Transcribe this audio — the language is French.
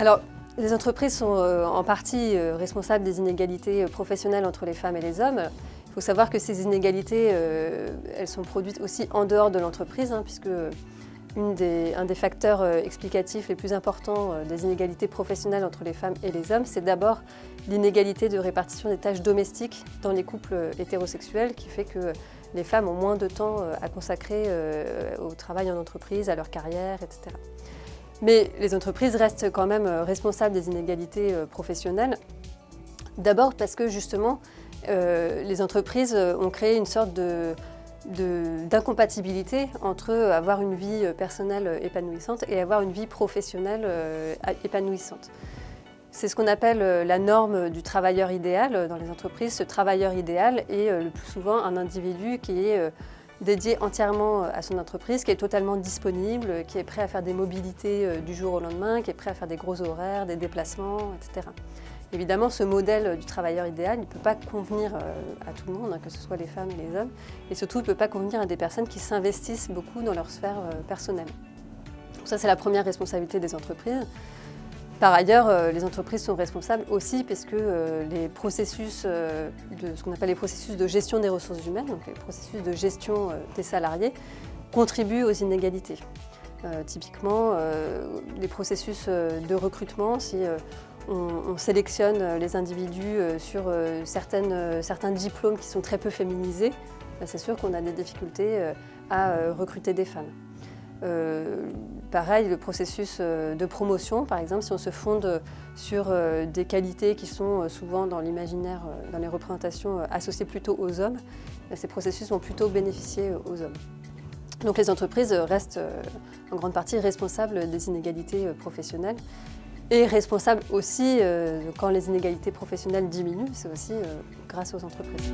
Alors, les entreprises sont en partie responsables des inégalités professionnelles entre les femmes et les hommes. Il faut savoir que ces inégalités, elles sont produites aussi en dehors de l'entreprise, puisque un des facteurs explicatifs les plus importants des inégalités professionnelles entre les femmes et les hommes, c'est d'abord l'inégalité de répartition des tâches domestiques dans les couples hétérosexuels, qui fait que les femmes ont moins de temps à consacrer au travail en entreprise, à leur carrière, etc. Mais les entreprises restent quand même responsables des inégalités professionnelles. D'abord parce que justement, les entreprises ont créé une sorte d'incompatibilité entre avoir une vie personnelle épanouissante et avoir une vie professionnelle épanouissante. C'est ce qu'on appelle la norme du travailleur idéal dans les entreprises. Ce travailleur idéal est le plus souvent un individu qui est dédié entièrement à son entreprise, qui est totalement disponible, qui est prêt à faire des mobilités du jour au lendemain, qui est prêt à faire des gros horaires, des déplacements, etc. Évidemment, ce modèle du travailleur idéal ne peut pas convenir à tout le monde, que ce soit les femmes et les hommes, et surtout il ne peut pas convenir à des personnes qui s'investissent beaucoup dans leur sphère personnelle. Donc ça, c'est la première responsabilité des entreprises. Par ailleurs, les entreprises sont responsables aussi parce que les processus, ce qu'on appelle les processus de gestion des ressources humaines, donc les processus de gestion des salariés, contribuent aux inégalités. Typiquement, les processus de recrutement, si on sélectionne les individus sur certains diplômes qui sont très peu féminisés, c'est sûr qu'on a des difficultés à recruter des femmes. Pareil, le processus de promotion, par exemple, si on se fonde sur des qualités qui sont souvent dans l'imaginaire, dans les représentations associées plutôt aux hommes, ces processus vont plutôt bénéficier aux hommes. Donc les entreprises restent en grande partie responsables des inégalités professionnelles et responsables aussi quand les inégalités professionnelles diminuent, c'est aussi grâce aux entreprises.